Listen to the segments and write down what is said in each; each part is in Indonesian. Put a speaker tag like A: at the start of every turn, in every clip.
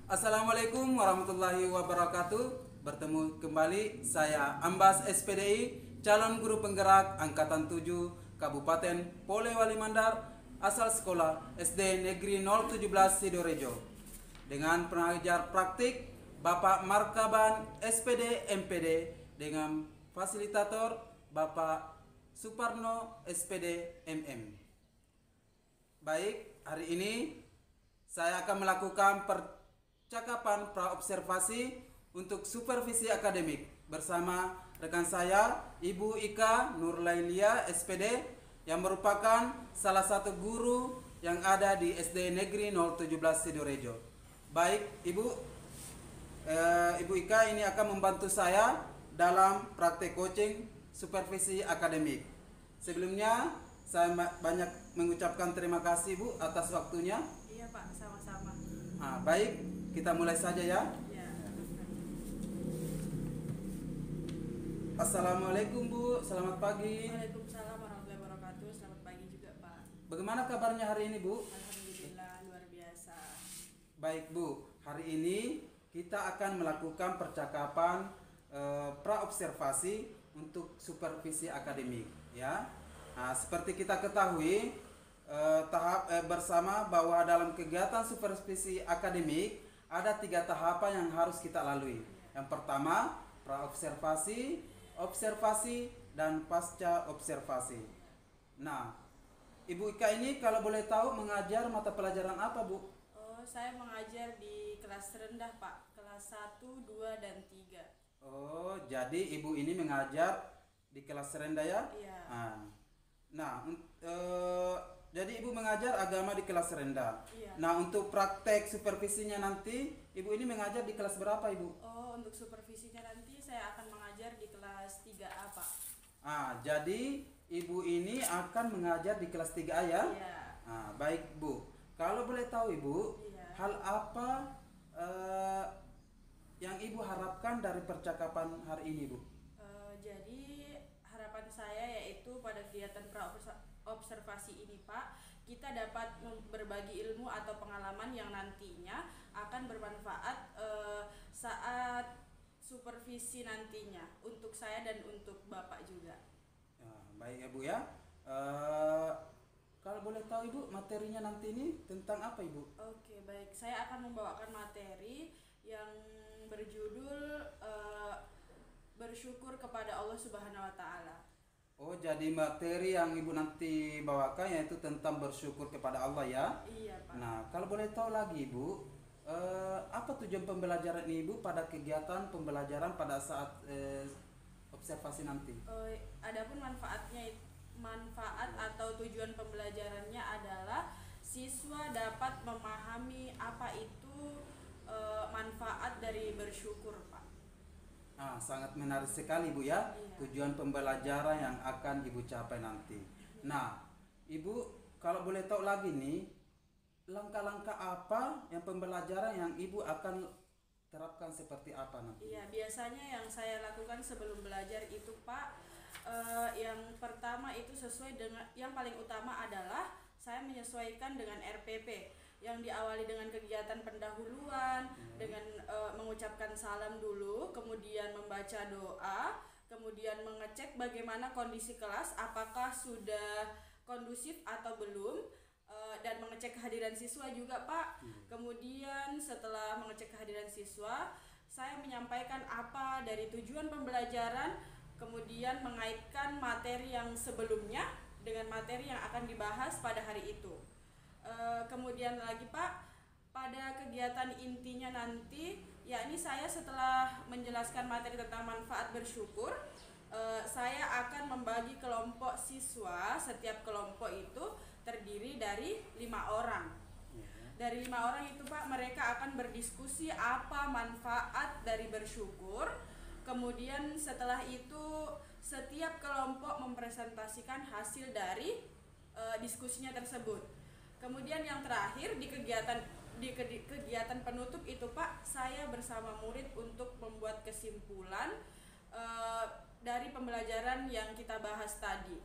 A: Assalamualaikum warahmatullahi wabarakatuh. Bertemu kembali saya Ambas SPDI, calon guru penggerak angkatan 7 Kabupaten Polewali Mandar, asal sekolah SD Negeri 017 Sidorejo. Dengan pengajar praktik Bapak Markaban SPD MPD dengan fasilitator Bapak Suparno SPD MM. Baik, hari ini saya akan melakukan percakapan praobservasi untuk supervisi akademik bersama rekan saya Ibu Ika Nurlailia SPD yang merupakan salah satu guru yang ada di SD Negeri 017 Sidorejo. Baik, Ibu Ika ini akan membantu saya dalam praktek coaching supervisi akademik. Sebelumnya saya banyak mengucapkan terima kasih Bu atas waktunya.
B: Iya Pak, sama-sama.
A: Baik, kita mulai saja ya.
B: Ya.
A: Assalamualaikum Bu, selamat pagi.
B: Waalaikumsalam warahmatullahi wabarakatuh. Selamat pagi juga Pak.
A: Bagaimana kabarnya hari ini Bu?
B: Alhamdulillah luar biasa.
A: Baik Bu, hari ini kita akan melakukan percakapan praobservasi untuk supervisi akademik ya. Nah, seperti kita ketahui bersama bahwa dalam kegiatan supervisi akademik ada 3 tahapan yang harus kita lalui. Yang pertama, praobservasi, observasi, dan pasca observasi. Nah, Ibu Ika ini kalau boleh tahu mengajar mata pelajaran apa Bu?
B: Oh, saya mengajar di kelas rendah Pak, kelas 1, 2, dan 3.
A: Oh, jadi Ibu ini mengajar di kelas rendah ya?
B: Iya.
A: Jadi Ibu mengajar agama di kelas rendah.
B: Iya.
A: Nah, untuk praktek supervisinya nanti, Ibu ini mengajar di kelas berapa Ibu?
B: Oh, untuk supervisinya nanti saya akan mengajar di kelas 3A Pak.
A: Jadi Ibu ini akan mengajar di kelas 3A ya?
B: Iya.
A: Baik Bu. Kalau boleh tahu Ibu,
B: Iya.
A: hal apa yang Ibu harapkan dari percakapan hari ini Bu?
B: Jadi harapan saya yaitu pada kegiatan praobservasi ini Pak, kita dapat berbagi ilmu atau pengalaman yang nantinya akan bermanfaat saat supervisi nantinya untuk saya dan untuk Bapak juga.
A: Baik ya Bu ya. Kalau boleh tahu Ibu, materinya nanti ini tentang apa Ibu?
B: Oke, baik. Saya akan membawakan materi yang berjudul bersyukur kepada Allah Subhanahu wa taala.
A: Oh, jadi materi yang Ibu nanti bawakan yaitu tentang bersyukur kepada Allah ya?
B: Iya, Pak.
A: Nah, kalau boleh tahu lagi Ibu, apa tujuan pembelajaran Ibu pada kegiatan pembelajaran pada saat observasi nanti?
B: Adapun manfaat atau tujuan pembelajarannya adalah siswa dapat memahami apa itu manfaat dari bersyukur, Pak.
A: Sangat menarik sekali Bu ya.
B: Iya.
A: Tujuan pembelajaran yang akan Ibu capai nanti. Nah, Ibu kalau boleh tahu lagi nih, langkah-langkah apa yang pembelajaran yang Ibu akan terapkan seperti apa nanti?
B: Iya, biasanya yang saya lakukan sebelum belajar itu Pak, yang pertama itu sesuai dengan, yang paling utama adalah saya menyesuaikan dengan RPP yang diawali dengan kegiatan pendahuluan, dengan mengucapkan salam dulu, kemudian membaca doa, kemudian mengecek bagaimana kondisi kelas, apakah sudah kondusif atau belum, dan mengecek kehadiran siswa juga Pak. Kemudian setelah mengecek kehadiran siswa, saya menyampaikan apa dari tujuan pembelajaran, kemudian mengaitkan materi yang sebelumnya dengan materi yang akan dibahas pada hari itu. Kemudian lagi Pak, pada kegiatan intinya nanti, yakni saya setelah menjelaskan materi tentang manfaat bersyukur, saya akan membagi kelompok siswa. Setiap kelompok itu terdiri dari 5 orang. Dari 5 orang itu Pak, mereka akan berdiskusi apa manfaat dari bersyukur. Kemudian setelah itu setiap kelompok mempresentasikan hasil dari diskusinya tersebut. Kemudian yang terakhir di kegiatan penutup itu Pak, saya bersama murid untuk membuat kesimpulan dari pembelajaran yang kita bahas tadi.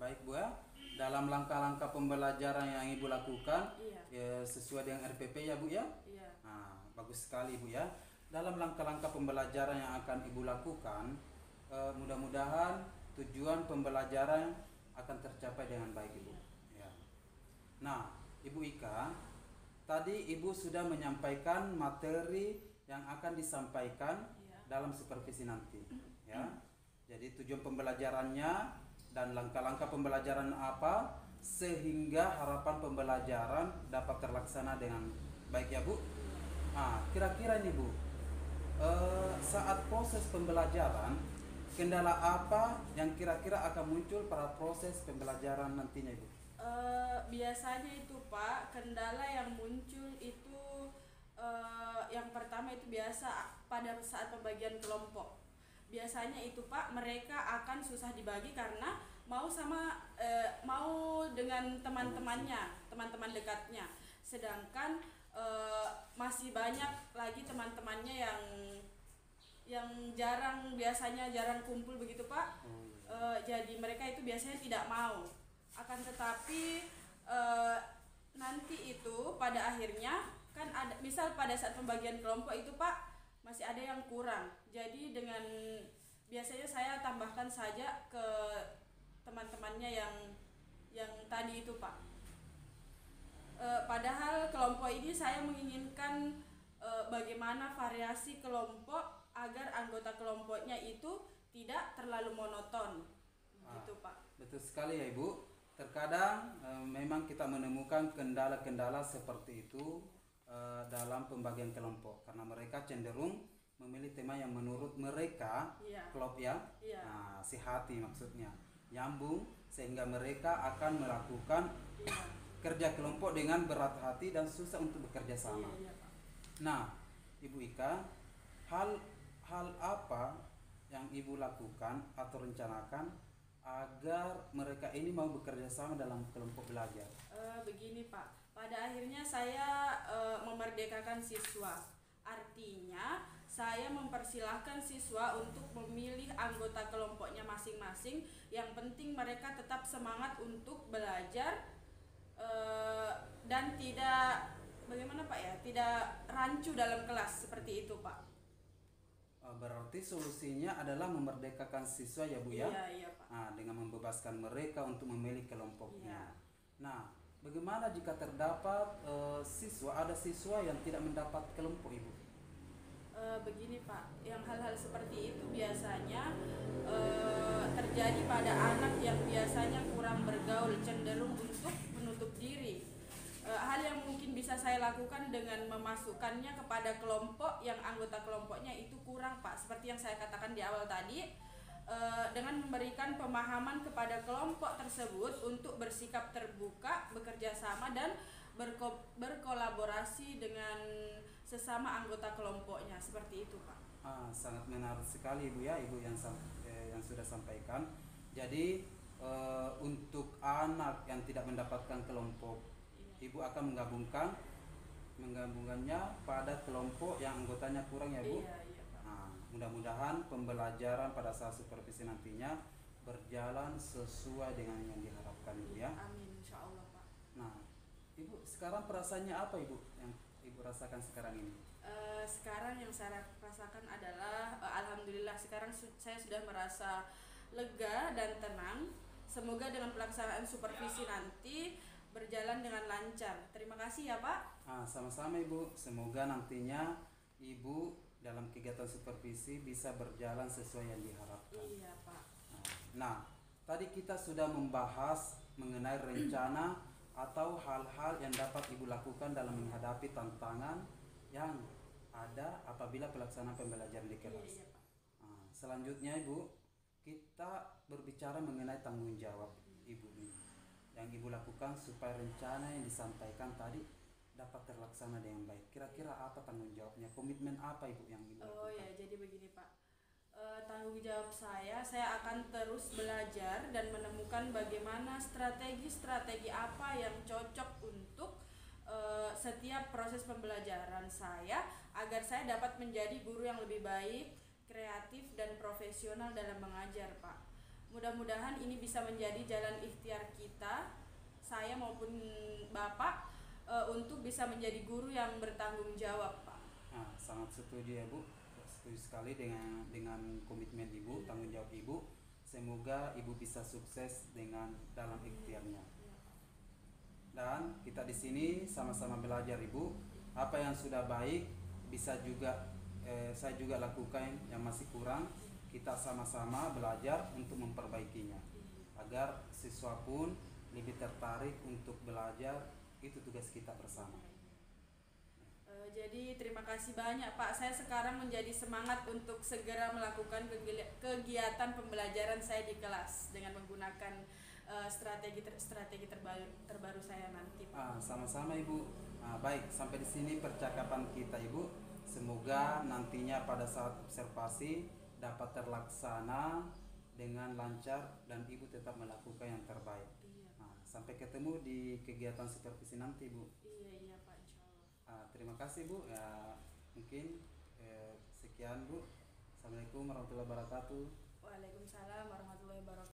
A: Baik Bu ya. dalam langkah-langkah pembelajaran yang Ibu lakukan
B: Iya.
A: sesuai dengan RPP ya Bu ya.
B: Iya.
A: Nah, bagus sekali Bu ya. Dalam langkah-langkah pembelajaran yang akan Ibu lakukan, mudah-mudahan tujuan pembelajaran akan tercapai dengan baik Ibu. Ya. Nah, Ibu Ika, tadi Ibu sudah menyampaikan materi yang akan disampaikan
B: Iya.
A: dalam supervisi nanti, ya. Jadi tujuan pembelajarannya dan langkah-langkah pembelajaran apa sehingga harapan pembelajaran dapat terlaksana dengan baik ya Bu. Nah, kira-kira nih Bu, saat proses pembelajaran kendala apa yang kira-kira akan muncul pada proses pembelajaran nantinya Ibu?
B: Biasanya itu Pak, kendala yang muncul itu yang pertama itu biasa pada saat pembagian kelompok. Biasanya itu Pak, mereka akan susah dibagi karena mau dengan teman-teman dekatnya. Sedangkan masih banyak lagi teman-temannya yang biasanya jarang kumpul begitu Pak. Jadi mereka itu biasanya tidak mau. Akan tetapi nanti itu pada akhirnya kan ada, misal pada saat pembagian kelompok itu Pak masih ada yang kurang. Jadi dengan biasanya saya tambahkan saja ke teman-temannya yang tadi itu Pak. Padahal kelompok ini saya menginginkan bagaimana variasi kelompok agar anggota kelompoknya itu tidak terlalu monoton. Gitu Pak.
A: Betul sekali ya Ibu. Terkadang memang kita menemukan kendala-kendala seperti itu dalam pembagian kelompok karena mereka cenderung memilih tema yang menurut mereka klop ya. Nah, si hati maksudnya nyambung sehingga mereka akan melakukan kerja kelompok dengan berat hati dan susah untuk bekerja sama. Nah, Ibu Ika, hal apa yang Ibu lakukan atau rencanakan agar mereka ini mau bekerja sama dalam kelompok belajar?
B: Begini Pak, pada akhirnya saya memerdekakan siswa. Artinya saya mempersilahkan siswa untuk memilih anggota kelompoknya masing-masing. Yang penting mereka tetap semangat untuk belajar dan tidak tidak rancu dalam kelas seperti itu Pak.
A: Berarti solusinya adalah memerdekakan siswa ya Bu ya?
B: Iya Pak.
A: Nah, dengan membebaskan mereka untuk memilih kelompoknya.
B: Iya.
A: Nah, bagaimana jika terdapat ada siswa yang tidak mendapat kelompok Ibu?
B: Begini Pak, yang hal-hal seperti itu biasanya terjadi pada anak yang biasanya kurang bergaul, cenderung untuk menutup diri. Hal yang mungkin bisa saya lakukan dengan memasukkannya kepada kelompok yang anggota kelompoknya itu kurang Pak, seperti yang saya katakan di awal tadi, dengan memberikan pemahaman kepada kelompok tersebut untuk bersikap terbuka, bekerja sama dan berkolaborasi dengan sesama anggota kelompoknya, seperti itu Pak.
A: Sangat menarik sekali Ibu ya, Ibu yang sudah sampaikan. Jadi untuk anak yang tidak mendapatkan kelompok, Ibu akan menggabungkannya pada kelompok yang anggotanya kurang ya Bu?
B: Iya Pak.
A: Mudah-mudahan pembelajaran pada saat supervisi nantinya berjalan sesuai dengan yang diharapkan Ibu ya.
B: Amin insyaallah Pak.
A: Nah, Ibu sekarang perasaannya apa Ibu yang Ibu rasakan sekarang ini?
B: Sekarang yang saya rasakan adalah alhamdulillah sekarang saya sudah merasa lega dan tenang. Semoga dengan pelaksanaan supervisi nanti berjalan dengan lancar. Terima kasih ya Pak.
A: Sama-sama Ibu. Semoga nantinya Ibu dalam kegiatan supervisi bisa berjalan sesuai yang diharapkan.
B: Iya Pak.
A: Nah, tadi kita sudah membahas mengenai rencana atau hal-hal yang dapat Ibu lakukan dalam menghadapi tantangan yang ada apabila pelaksanaan pembelajaran di kelas.
B: Iya Pak.
A: Selanjutnya Ibu, kita berbicara mengenai tanggung jawab Ibu ini yang Ibu lakukan supaya rencana yang disampaikan tadi dapat terlaksana dengan baik. Kira-kira apa tanggung jawabnya? Komitmen apa Ibu yang Ibu lakukan?
B: Oh ya, jadi begini Pak. Tanggung jawab saya akan terus belajar dan menemukan bagaimana strategi-strategi apa yang cocok untuk setiap proses pembelajaran saya agar saya dapat menjadi guru yang lebih baik, kreatif dan profesional dalam mengajar Pak. Mudah-mudahan ini bisa menjadi jalan ikhtiar kita, saya maupun Bapak, untuk bisa menjadi guru yang bertanggung jawab, Pak.
A: Nah, sangat setuju ya Bu, setuju sekali dengan komitmen Ibu, tanggung jawab Ibu. Semoga Ibu bisa sukses dengan dalam ikhtiarnya. Dan kita di sini sama-sama belajar Ibu, apa yang sudah baik bisa juga saya juga lakukan, yang masih kurang kita sama-sama belajar untuk memperbaikinya, agar siswa pun lebih tertarik untuk belajar. Itu tugas kita bersama.
B: Jadi terima kasih banyak Pak, saya sekarang menjadi semangat untuk segera melakukan kegiatan pembelajaran saya di kelas dengan menggunakan strategi terbaru saya nanti, Pak.
A: Sama-sama Ibu. Baik, sampai di sini percakapan kita Ibu. Semoga nantinya pada saat observasi dapat terlaksana dengan lancar dan Ibu tetap melakukan yang terbaik. Sampai ketemu di kegiatan supervisi nanti Bu.
B: Iya Pak, insyaallah.
A: Terima kasih Bu. Ya, mungkin sekian Bu. Assalamualaikum warahmatullahi wabarakatuh.
B: Waalaikumsalam warahmatullahi wabarakatuh.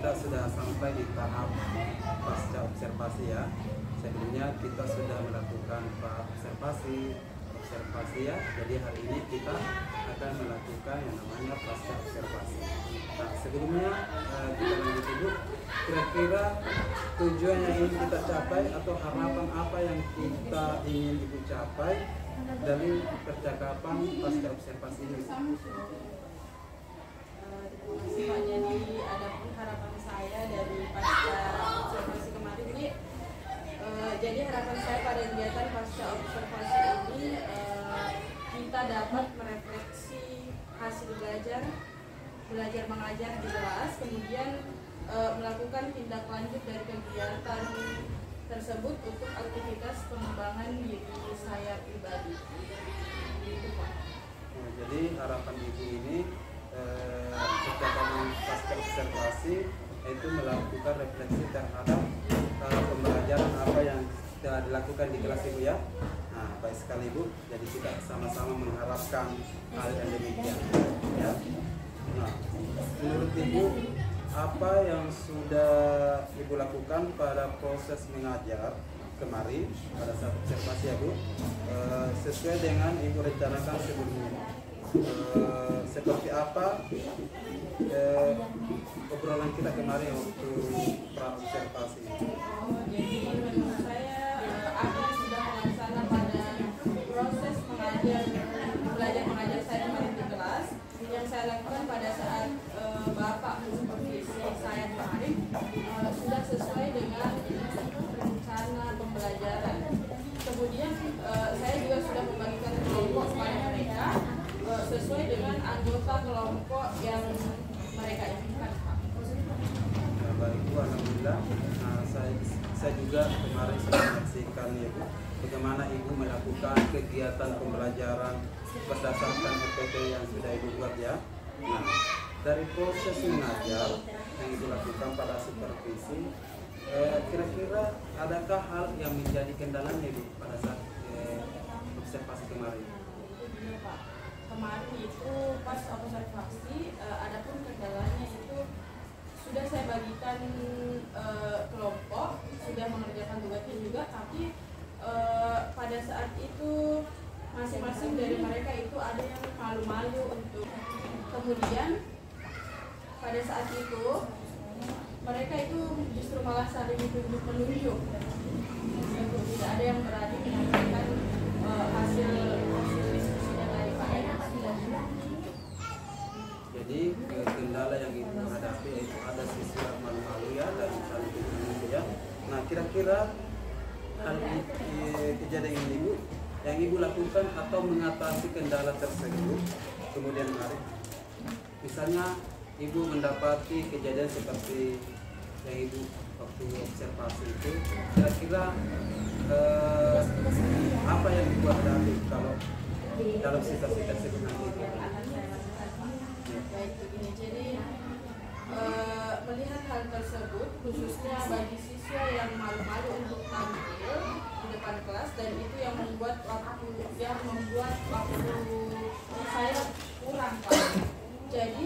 A: kita sudah sampai di tahap pasca observasi ya. Sebelumnya kita sudah melakukan observasi ya. Jadi hari ini kita akan melakukan yang namanya pasca observasi. Nah, sebelumnya kita lanjut dulu. Kira-kira tujuan yang ingin kita capai atau harapan apa yang kita ingin Ibu capai dari percakapan pasca observasi ini?
B: Jadi ada harapan saya dari pasca observasi kemarin ini. Jadi harapan saya pada kegiatan pasca observasi ini kita dapat merefleksi hasil belajar mengajar di kelas, kemudian melakukan tindak lanjut dari kegiatan tersebut untuk aktivitas pengembangan diri saya pribadi. Gitu, Pak.
A: Jadi harapan Ibu ini percakapan pasca observasi itu melakukan refleksi terhadap pembelajaran apa yang sudah dilakukan di kelas Ibu ya. Nah, baik sekali Ibu. Jadi kita sama-sama mengharapkan hal yang demikian ya. Nah, menurut Ibu apa yang sudah Ibu lakukan pada proses mengajar kemarin pada saat observasi ya Bu, sesuai dengan Ibu rencanakan sebelumnya? Seperti apa obrolan kita kemarin waktu pra observasi?
B: dengan anggota kelompok yang mereka inginkan, Pak.
A: Nah, baik Bu, alhamdulillah. Nah, saya juga kemarin sudah menyaksikan ya Bu, bagaimana Ibu melakukan kegiatan pembelajaran berdasarkan RPP yang sudah Ibu buat ya. Nah, dari proses mengajar yang Ibu lakukan pada supervisi, kira-kira adakah hal yang menjadi kendalanya Ibu pada saat observasi kemarin?
B: Iya, Pak. Kemarin itu pas observasi, adapun kendalanya itu sudah saya bagikan kelompok, sudah mengerjakan tugasnya juga, tapi pada saat itu masing-masing dari mereka itu ada yang malu-malu untuk. Kemudian pada saat itu mereka itu justru malah saling menunjuk. Tidak ada yang berani menyampaikan hasil diskusinya dari Pak Enas.
A: Jadi kendala yang Ibu hadapi yaitu ada siswa malu-malu ya dan saling menunjuk ya. Nah, kira-kira hal kejadian ini Ibu yang Ibu lakukan atau mengatasi kendala tersebut kemudian hari, misalnya Ibu mendapati kejadian seperti yang Ibu waktu observasi itu, kira-kira apa yang Ibu hadapi kalau dalam situasi tersebut nanti?
B: Baik, begini. Jadi melihat hal tersebut, khususnya bagi siswa yang malu-malu untuk tampil di depan kelas, dan itu yang membuat waktu saya kurang, Pak. Jadi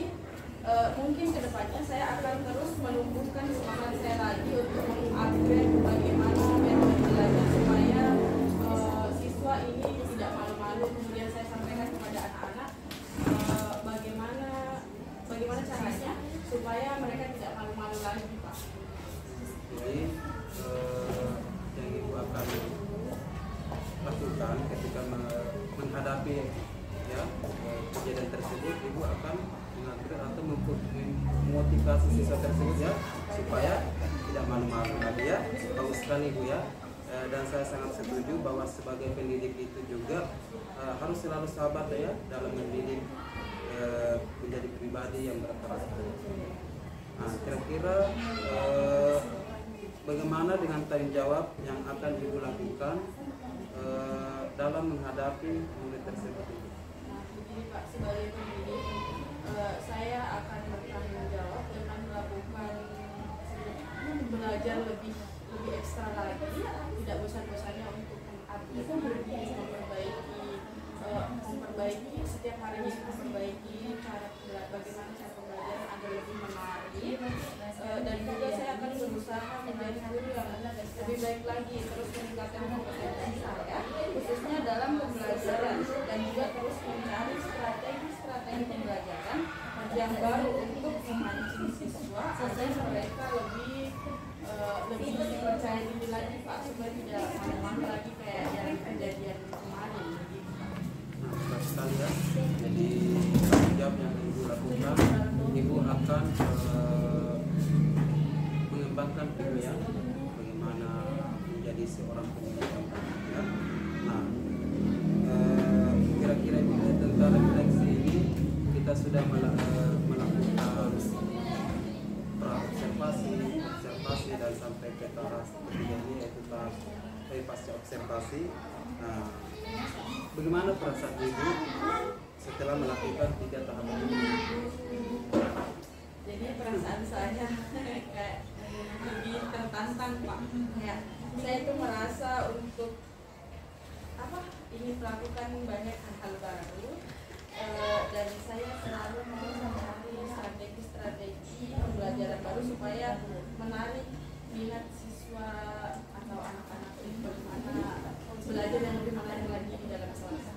B: mungkin kedepannya saya akan terus menumbuhkan semangat saya lagi untuk mengupgrade bagaimana metode belajar supaya siswa ini tidak malu-malu. Kemudian saya sampaikan kepada anak-anak bagaimana caranya supaya mereka tidak malu-malu lagi, Pak.
A: Jadi yang Ibu akan lakukan ketika menghadapi ya kejadian tersebut, Ibu akan mengatur atau memotivasi siswa tersebut ya supaya tidak malu-malu lagi ya. Bagus sekali Ibu ya. Dan saya sangat setuju bahwa sebagai pendidik itu juga harus selalu sabar ya dalam mendidik menjadi pribadi yang berkarakter. Nah, kira-kira bagaimana dengan tanggung jawab yang akan Ibu lakukan dalam menghadapi murid tersebut?
B: Nah, begini Pak, sebagai pendidik saya akan bertanggung jawab dengan melakukan belajar lebih ekstra lagi, tidak bosan-bosannya untuk memperbaiki setiap harinya, memperbaiki bagaimana cara pembelajaran agar lebih menarik, dan juga saya akan berusaha menjadi guru yang lebih baik lagi, terus meningkatkan kompetensi saya khususnya dalam pembelajaran, dan juga terus mencari strategi pembelajaran yang baru untuk memancing siswa agar mereka lebih percaya diri lagi, Pak, supaya tidak malu-malu lagi kayak yang kejadian kemarin.
A: Nah, sekali ya. Jadi tanggung jawab yang Ibu lakukan, Ibu akan mengembangkan Ibu ya, bagaimana menjadi seorang pendidik yang baik ya. Nah, kira-kira juga tentang refleksi ini kita sudah melakukan observasi dan sampai ke tahap ketiganya yaitu tahap pasca observasi. Nah, bagaimana perasaan Ibu setelah melakukan 3 tahapan ini?
B: Jadi perasaan saya kayak lebih tertantang, Pak. Kayak saya itu merasa untuk ingin melakukan banyak hal baru, dan saya selalu mau mencari strategi pembelajaran baru supaya menarik minat siswa atau anak-anak ini bagaimana belajar yang lebih menarik lagi di dalam kelas.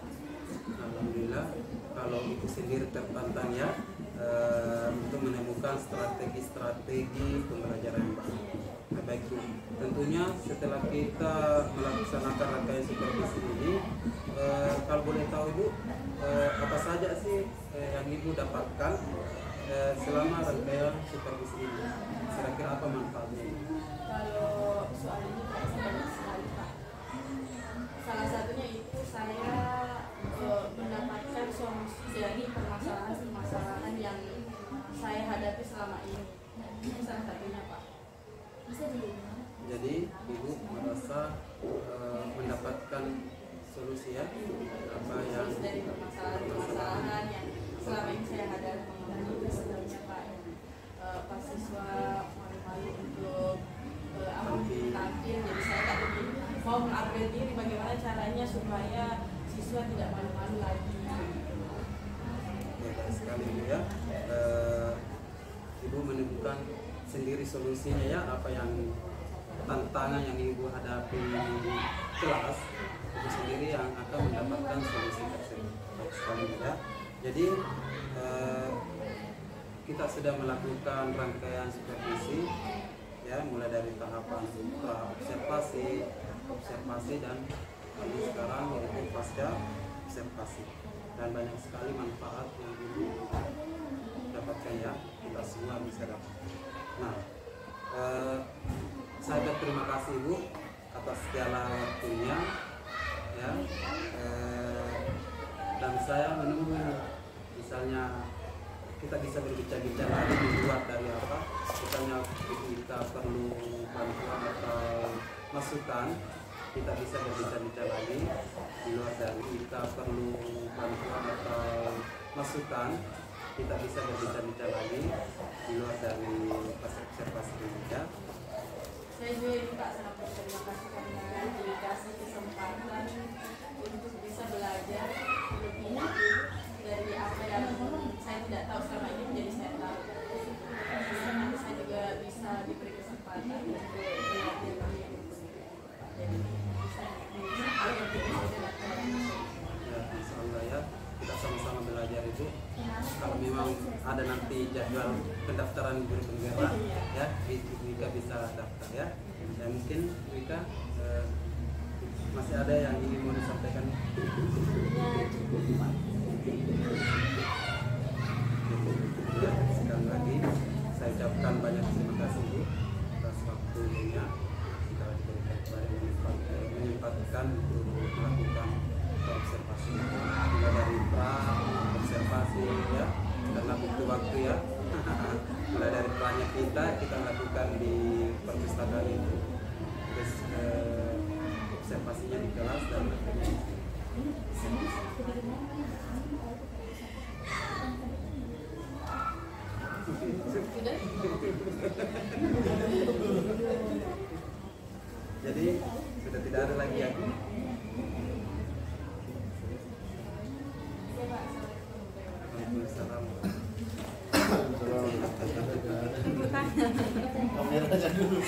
A: Alhamdulillah kalau Ibu sendiri tertantang ya untuk menemukan strategi pembelajaran yang baru. Nah, baik Bu, tentunya setelah kita melaksanakan rangkaian supervisi ini, kalau boleh tahu Ibu, apa saja sih yang Ibu dapatkan selama rangkaian supervisi ini? Kira-kira apa manfaatnya?
B: Kalau soal ini banyak sekali, Pak. Salah satunya itu saya mendapatkan solusi dari permasalahan-permasalahan yang saya hadapi selama ini. Ini salah satunya, Pak.
A: Jadi ibu merasa mendapatkan solusi ya apa yang
B: Solusi dari permasalahan-permasalahan yang selama ini saya hadapi. Itu sebenarnya, Pak, pas siswa malu-malu untuk tampil, jadi saya tadi mau mengupgrade diri bagaimana caranya supaya siswa tidak malu-malu lagi.
A: Ya, baik sekali ibu ya. Ibu menemukan sendiri solusinya ya, apa yang tantangan yang ibu hadapi di kelas, ibu sendiri yang akan mendapatkan solusi tersebut. Baik sekali ya. Jadi kita sudah melakukan rangkaian supervisi ya, mulai dari tahapan observasi dan ini sekarang yaitu pasca observasi, dan banyak sekali manfaat yang ibu dapatkan ya, kita semua bisa dapat. Nah, saya berterima kasih ibu atas segala waktunya ya, dan saya menunggu misalnya kita bisa berbicara-bicara lagi di luar dari apa, misalnya kita perlu bantuan atau masukan, kita bisa berbicara-bicara lagi di luar dari kita perlu bantuan atau masukan, kita bisa berbicara-bicara lagi di luar dari observasi ini ya.
B: Saya juga ini Pak sangat berterima kasih karena dikasih kesempatan untuk bisa belajar lebih dari apa yang saya tidak tahu selama ini menjadi saya tahu. Nanti saya juga bisa diberi kesempatan untuk belajar lebih. Jadi bisa hal yang tidak bisa dilakukan.
A: Ya, insya Allah ya, kita sama-sama belajar itu. Kalau memang ada nanti jadwal pendaftaran guru penggerak ya, Wika bisa daftar ya. Dan mungkin Wika masih ada yang ingin mau disampaikan? Ya, sekali lagi saya ucapkan banyak terima kasih Bu atas waktunya kita diberikan kepada menyempatkan untuk melakukan observasi, mulai dari observasi ya, karena butuh waktu ya. Mulai dari perannya kita lakukan di perpustakaan itu, terus observasinya di kelas dan jadi sudah tidak ada lagi ya. Waalaikumsalam.
C: Kamera aja dulu.